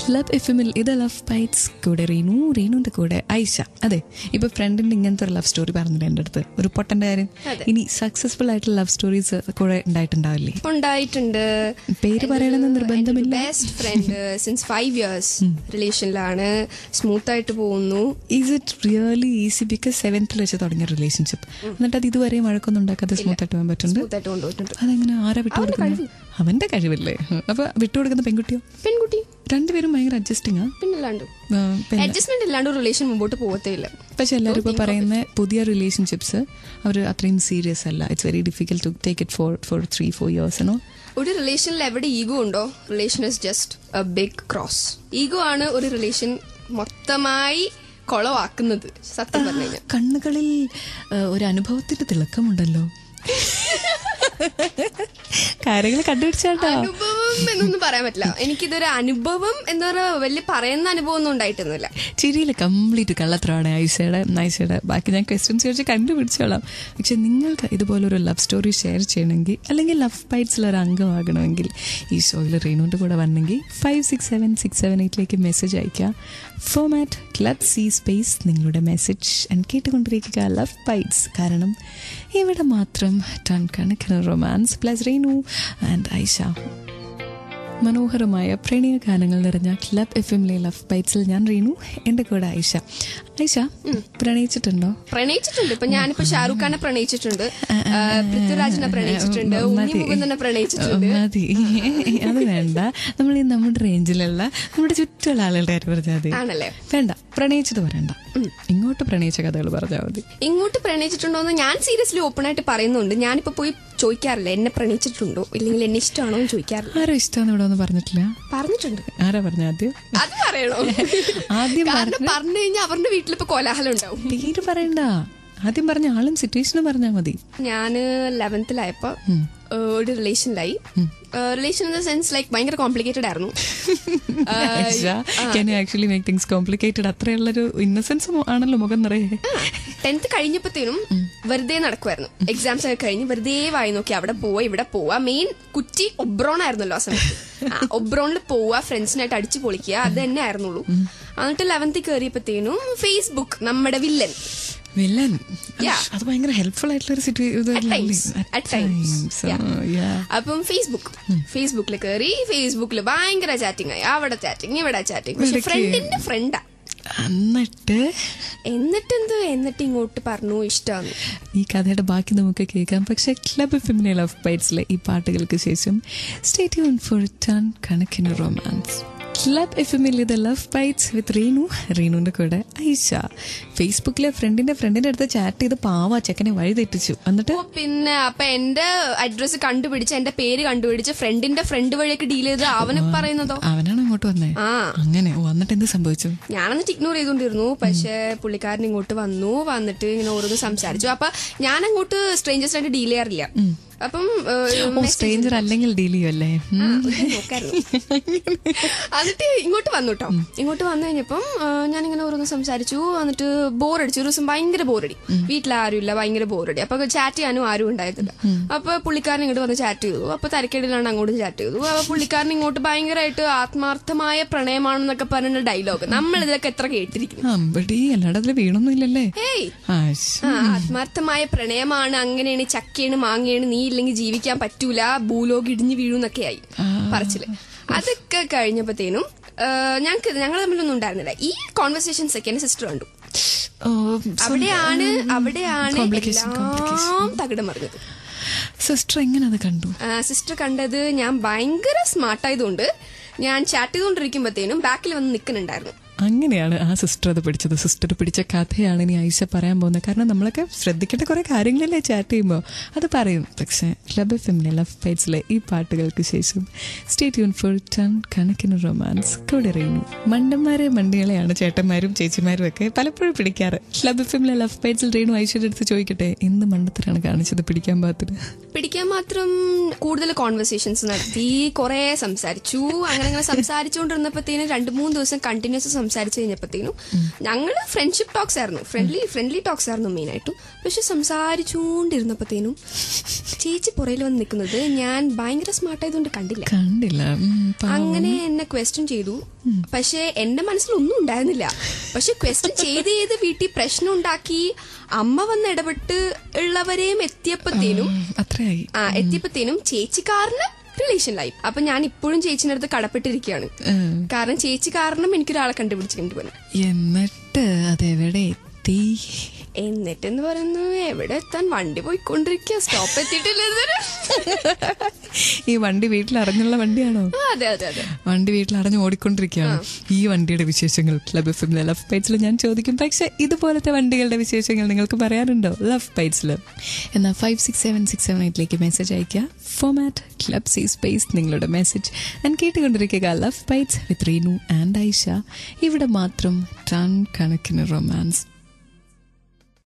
Club എഫ്എമ്മിൽ ഇത് love bytes, കൂടെ റീനുവിന്റെ കൂടെ ഐഷ. അതെ, ഇപ്പൊ ഫ്രണ്ടിന്റെ ഇങ്ങനത്തെ ഒരു ലവ് സ്റ്റോറി പറഞ്ഞില്ല എന്റെ അടുത്ത്, ഒരു പൊട്ടന്റെ കാര്യം. ഇനി സക്സസ്ഫുൾ ആയിട്ടുള്ള ലവ് സ്റ്റോറീസ് കൂടെ ഉണ്ടായിട്ടുണ്ടാവില്ലേ? ഉണ്ടായിട്ടുണ്ട്. പേര് പറയണമെന്ന് നിർബന്ധമില്ല. ബെസ്റ്റ് ഫ്രണ്ട് സിൻസ് 5 years റിലേഷനിലാണ്, സ്മൂത്ത് ആയിട്ട് പോകുന്നു. Is it really easy? Because 7th വെച്ച് തുടങ്ങിയ റിലേഷൻഷിപ്പ്, എന്നിട്ട് അത് ഇതുവരെ വഴക്കൊന്നും ഉണ്ടാക്കാതെ സ്മൂത്ത് ആയിട്ട് പോകാൻ പറ്റുന്നുണ്ട്. അതെങ്ങനെ? ആരാ വിട്ടുകൊടുക്കുന്നത്? അവന്റെ കഴിവില്ലേ? അപ്പൊ വിട്ടുകൊടുക്കുന്ന പെൺകുട്ടി രണ്ടുപേരും ഭയങ്കര അഡ്ജസ്റ്റിംഗ്. പിന്നല്ലാണ്ട് അഡ്ജസ്റ്റ്മെന്റ് ഇല്ലാണ്ട് റിലേഷൻ മുമ്പോട്ട് പോകത്തേ ഇല്ല. പക്ഷെ എല്ലാവരും ഇപ്പൊ പറയുന്ന പുതിയ റിലേഷൻഷിപ്സ് അവർ അത്രയും സീരിയസ് അല്ല. It's very difficult to take it for 3-4 years. ഒരു റിലേഷനിൽ എവിടെ ഈഗോ ഉണ്ടോ, relation is just a big cross. Ego ആണ് ഒരു റിലേഷൻ മൊത്തമായി കൊളവാക്കുന്നത്. സത്യം പറഞ്ഞു കഴിഞ്ഞാൽ കണ്ണുകളിൽ ഒരു അനുഭവത്തിന്റെ തിളക്കമുണ്ടല്ലോ. കാര്യങ്ങൾ കണ്ടുപിടിച്ചാട്ടോ. അനുഭവം എന്നൊന്നും പറയാൻ പറ്റില്ല. എനിക്കിതൊരു അനുഭവം എന്താ പറയുക, വലിയ പറയുന്ന അനുഭവം ഒന്നും ഉണ്ടായിട്ടൊന്നുമില്ല. ചിരിയിൽ കംപ്ലീറ്റ് കള്ളത്രമാണ് ഐഷയുടെ. ബാക്കി ഞാൻ ക്വസ്റ്റ്യൻസ് ചോദിച്ച് കണ്ടുപിടിച്ചോളാം. പക്ഷെ നിങ്ങൾക്ക് ഇതുപോലൊരു ലവ് സ്റ്റോറി ഷെയർ ചെയ്യണമെങ്കിൽ, അല്ലെങ്കിൽ ലവ് ബൈറ്റ്സിലൊരു അംഗമാകണമെങ്കിൽ, ഈ ഷോയിൽ റീനുവിൻ്റെ കൂടെ വരണമെങ്കിൽ 567678 മെസ്സേജ് അയക്കുക. ഫോമാറ്റ് ക്ലബ് സി സ്പേസ് നിങ്ങളുടെ മെസ്സേജ് ആൻഡ് കേട്ടുകൊണ്ടിരിക്കുക ലവ് ബൈറ്റ്സ്. കാരണം ഇവിടെ മാത്രം ടൺ കണക്കിന് romance plus Reenu and Aisha. മനോഹരമായ പ്രണയ ഗാനങ്ങൾ നിറഞ്ഞ ക്ലബ് എഫ്എമ്മിലെ ലവ് ബൈറ്റ്സിൽ ഞാൻ റീനു, എന്റെ കൂടെ ഐഷ. ഐഷ, പ്രണയിച്ചിട്ടുണ്ടോ? പ്രണയിച്ചിട്ടുണ്ട്. ഇപ്പൊ ഞാനിപ്പോ ഷാറുഖ് ഖാനെ പ്രണയിച്ചിട്ടുണ്ട്, പൃഥ്വിരാജിനെ പ്രണയിച്ചിട്ടുണ്ട്, ഉണ്ണിമുകുന്ദനെ പ്രണയിച്ചിട്ടുണ്ട്. മതി, അത് വേണ്ട. നമ്മൾ ഈ നമ്മുടെ റേഞ്ചിലുള്ള നമ്മുടെ ചുറ്റുള്ള ആളുകളുടെ കാര്യം പറഞ്ഞാൽ മതി. ആണല്ലേ? വേണ്ട, പ്രണയിച്ചത് പറയണ്ട. ഇങ്ങോട്ട് പ്രണയിച്ച കഥകൾ പറഞ്ഞാൽ മതി. ഇങ്ങോട്ട് പ്രണയിച്ചിട്ടുണ്ടോന്ന് ഞാൻ സീരിയസ്ലി ഓപ്പൺ ആയിട്ട് പറയുന്നുണ്ട്. ഞാനിപ്പോ പോയി ചോദിക്കാറില്ല എന്നെ പ്രണയിച്ചിട്ടുണ്ടോ ഇല്ലെങ്കിൽ എന്നെ ഇഷ്ടമാണോ എന്ന് ചോദിക്കാറില്ല. ആരോ ഇഷ്ടമാണെന്ന് ഇവിടെ ഒന്നും പറഞ്ഞിട്ടില്ല? പറഞ്ഞിട്ടുണ്ട്. ആരാ പറഞ്ഞ? ആദ്യം അത് പറയണോ? ആദ്യം പറഞ്ഞു കഴിഞ്ഞാൽ അവരുടെ വീട്ടിലിപ്പോ കോലാഹലം ഉണ്ടാവും. പേര് പറയണ്ട, ആദ്യം പറഞ്ഞ ആളും സിറ്റുവേഷനും പറഞ്ഞാൽ മതി. ഞാന് 11th ഒരു റിലേഷനിലായി. Relation in the sense like ഭയങ്കര കോംപ്ലിക്കേറ്റഡ് ആയിരുന്നു. അത്രയുള്ളൊരു ഇന്നസെൻസ് ആണല്ലോ മുഖം നിറയെ. 10th കഴിഞ്ഞപ്പോഴത്തേനും വെറുതെ നടക്കുമായിരുന്നു. എക്സാംസ് ഒക്കെ കഴിഞ്ഞ് വെറുതെ വായി നോക്കി അവിടെ പോവാ ഇവിടെ പോവാ. മെയിൻ കുറ്റി ഒബ്രോൺ ആയിരുന്നല്ലോ ആ സമയത്ത്. ഒബ്രോണിൽ പോവാ, ഫ്രണ്ട്സിനായിട്ട് അടിച്ചു പൊളിക്കുക, അത് തന്നെ ആയിരുന്നുള്ളൂ. എന്നിട്ട് 11th കയറിയപ്പോഴത്തേനും ഫേസ്ബുക്ക് നമ്മുടെ വില്ലൻ. അത് ഭയങ്കര ഹെൽപ്ഫുൾ ആയിട്ടുള്ള അപ്പം ഫേസ്ബുക്കിൽ കയറി, ഫേസ്ബുക്കിൽ ഭയങ്കര ചാറ്റിംഗ് ആയി. അവിടെ ചാറ്റിംഗ് ഇവിടെ ചാറ്റിംഗ്. പക്ഷെ ഫ്രണ്ടിന്റെ ഫ്രണ്ടാ. എന്നിട്ട് ഇങ്ങോട്ട് പറഞ്ഞു ഇഷ്ടമാണ്. ഈ കഥയുടെ ബാക്കി നമുക്ക് കേൾക്കാം. പക്ഷെ ക്ലബ് എഫ്എമ്മിലെ ലവ് ബൈറ്റ്സിലെ ഈ പാട്ടുകൾക്ക് ശേഷം സ്റ്റേ ട്യൂൺ ഫോർ ടൺ കണക്കിന് റൊമാൻസ്. ക്ലബ് എഫ്എമ്മിൽ ഇത് ലവ് ബൈറ്റ്സ് വിത്ത് റീനുവിന്റെ കൂടെ ഐഷ. ഫേസ്ബുക്കിലെ ഫ്രണ്ടിന്റെ അടുത്ത് ചാറ്റ് ചെയ്ത് പാവ ചെക്കനെ വഴി തെറ്റിച്ചു. എന്നിട്ട് പിന്നെ അപ്പൊ എന്റെ അഡ്രസ് കണ്ടുപിടിച്ച് എന്റെ പേര് കണ്ടുപിടിച്ച് ഫ്രണ്ടിന്റെ ഫ്രണ്ട് വഴിയൊക്കെ ഡീൽ ചെയ്ത് അവന് പറയുന്നതോ അവനാണ് ഇങ്ങോട്ട് വന്നേ. അങ്ങനെ വന്നിട്ട് എന്ത് സംഭവിച്ചു? ഞാനെന്നിട്ട് ഇഗ്നോർ ചെയ്തോണ്ടിരുന്നു. പക്ഷെ പുള്ളിക്കാരൻ ഇങ്ങോട്ട് വന്നിട്ട് ഇങ്ങനെ ഓരോന്ന് സംസാരിച്ചു. അപ്പൊ ഞാൻ അങ്ങോട്ട് സ്ട്രേഞ്ചേഴ്സ് ആയിട്ട് ഡീൽ ചെയ്യാറില്ല. അപ്പം സ്ട്രേഞ്ചർ അല്ലെങ്കിൽ ഡീൽ ചെയ്യുമല്ലേ? എന്നിട്ട് ഇങ്ങോട്ട് വന്നു കേട്ടോ. ഇങ്ങോട്ട് വന്നു കഴിഞ്ഞപ്പം ഞാനിങ്ങനെ ഓരോന്ന് സംസാരിച്ചു. എന്നിട്ട് ബോറടിച്ചു. ഒരു ദിവസം ഭയങ്കര ബോറടി, വീട്ടിലാരും ഇല്ല, ഭയങ്കര ബോറടി. അപ്പൊ ചാറ്റ് ചെയ്യാനും ആരും ഉണ്ടായിരുന്നില്ല. അപ്പൊ പുള്ളിക്കാരൻ ഇങ്ങോട്ട് വന്ന് ചാറ്റ് ചെയ്തു. അപ്പൊ തരക്കേടിലാണ് അങ്ങോട്ട് ചാറ്റ് ചെയ്തു. അപ്പൊ പുള്ളിക്കാരൻ ഇങ്ങോട്ട് ഭയങ്കരമായിട്ട് ആത്മാർത്ഥമായ പ്രണയമാണെന്നൊക്കെ പറഞ്ഞ ഡയലോഗ് നമ്മൾ ഇതിലൊക്കെ എത്ര കേട്ടിരിക്കുന്നു. ഏയ്, ആത്മാർത്ഥമായ പ്രണയമാണ്, അങ്ങനെയാണ്, ചക്കയാണ്, മാങ്ങയാണ്, നീ ഇല്ലെങ്കിൽ ജീവിക്കാൻ പറ്റൂല, ഭൂലോകം ഇടിഞ്ഞു വീഴുന്നൊക്കെ ആയി പറച്ചില്. അതൊക്കെ കഴിഞ്ഞപ്പോഴത്തേനും ഞങ്ങൾ തമ്മിലൊന്നും ഉണ്ടായിരുന്നില്ല. ഈ കോൺവെർസേഷൻസ് ഒക്കെ എന്റെ സിസ്റ്റർ കണ്ടു. അവിടെയാണ് എല്ലാം തകിടം മറിഞ്ഞത്. സിസ്റ്റർ എങ്ങനെ അത് കണ്ടു? സിസ്റ്റർ കണ്ടത് ഞാൻ ഭയങ്കര സ്മാർട്ടായതുകൊണ്ട് ഞാൻ ചാറ്റ് ചെയ്തുകൊണ്ടിരിക്കുമ്പോഴത്തേനും ബാക്കിൽ വന്ന് നിൽക്കുന്നുണ്ടായിരുന്നു. അങ്ങനെയാണ് ആ സിസ്റ്റർ അത് പിടിച്ചത്. സിസ്റ്റർ പിടിച്ച കഥയാണ് ഇനി ഐഷ പറയാൻ പോകുന്നത്. കാരണം നമ്മളൊക്കെ ശ്രദ്ധിക്കേണ്ട കുറെ കാര്യങ്ങളല്ലേ ചാറ്റ് ചെയ്യുമ്പോൾ, അത് പറയും. പക്ഷെ ക്ലബ് എഫ്എമ്മിലെ ലവ് ബൈറ്റ്സിലെ ഈ പാട്ടുകൾക്ക് ശേഷം സ്റ്റേ ട്യൂൺ ഫോർ ടൺ കണക്കിന് റൊമാൻസ്. കൂടെ റീനു. മണ്ടികളെയാണ് ചേട്ടന്മാരും ചേച്ചിമാരും ഒക്കെ പലപ്പോഴും പിടിക്കാറ്. ക്ലബ് എഫ്എമ്മിലെ ലവ് ബൈറ്റ്സിൽ റീനു ഐഷയുടെ അടുത്ത് ചോദിക്കട്ടെ, എന്ത് മണ്ടത്തിലാണ് കാണിച്ചത് പിടിക്കാൻ മാത്രം? കൂടുതൽ കോൺവെർസേഷൻസ് നടത്തി, കുറെ സംസാരിച്ചു. അങ്ങനെ സംസാരിച്ചുകൊണ്ടിരുന്നപ്പോഴത്തേനും 2-3 ദിവസം കണ്ടിന്യൂസ് സംസാരിച്ച് കഴിഞ്ഞപ്പോഴത്തേനും ഞങ്ങള് ഫ്രണ്ട്ഷിപ്പ് ടോക്സ് ആയിരുന്നു, ഫ്രണ്ട്ലി ടോക്സ് ആയിരുന്നു മെയിൻ ആയിട്ടും. പക്ഷെ സംസാരിച്ചുകൊണ്ടിരുന്നപ്പോഴത്തേനും ചേച്ചി പുറയിൽ വന്ന് നിൽക്കുന്നത് ഞാൻ ഭയങ്കര സ്മാർട്ട് ആയതുകൊണ്ട് കണ്ടില്ല. അങ്ങനെ എന്നെ ക്വസ്റ്റ്യൻ ചെയ്തു. പക്ഷെ എന്റെ മനസ്സിലൊന്നും ഉണ്ടായിരുന്നില്ല. പക്ഷെ ക്വസ്റ്റ്യൻ ചെയ്ത് വീട്ടിൽ പ്രശ്നം ഉണ്ടാക്കി അമ്മ വന്ന് ഇടപെട്ട് ഉള്ളവരെയും എത്തിയപ്പോഴത്തേനും ചേച്ചിക്കാരന് റിലേഷനിലായി. അപ്പൊ ഞാൻ ഇപ്പോഴും ചേച്ചിന്റെ അടുത്ത് കടപ്പെട്ടിരിക്കുകയാണ്. കാരണം ചേച്ചി കാരണം എനിക്കൊരാളെ കണ്ടുപിടിച്ചിട്ടുണ്ട് പോലെ. എന്നിട്ട് അതെവിടെ എത്തി? എന്നിട്ടെന്ന് പറയുന്നു എവിടെ എത്താൻ, വണ്ടി പോയിക്കൊണ്ടിരിക്കുക, സ്റ്റോപ്പ് എത്തിയിട്ടില്ല. ഈ വണ്ടി വീട്ടിൽ അടഞ്ഞുള്ള വണ്ടിയാണോ? അതെ. വണ്ടി വീട്ടിൽ അടഞ്ഞ് ഓടിക്കൊണ്ടിരിക്കുകയാണ്. ഈ വണ്ടിയുടെ വിശേഷങ്ങൾ ക്ലബ് എഫ്എമ്മിലെ ലവ് ബൈറ്റ്സിൽ ഞാൻ ചോദിക്കും. പക്ഷെ ഇതുപോലത്തെ വണ്ടികളുടെ വിശേഷങ്ങൾ നിങ്ങൾക്ക് പറയാറുണ്ടോ ലവ് ബൈറ്റ്സിൽ? എന്നാൽ 56768 മെസ്സേജ് അയക്കുക. ഫോമാറ്റ് ക്ലബ് സി സ്പേസ് നിങ്ങളുടെ മെസ്സേജ്. ഞാൻ കേട്ടുകൊണ്ടിരിക്കുക love bites with Reenu and Aisha. ഇവിടെ മാത്രം ടൺ കണക്കിന് റൊമാൻസ്.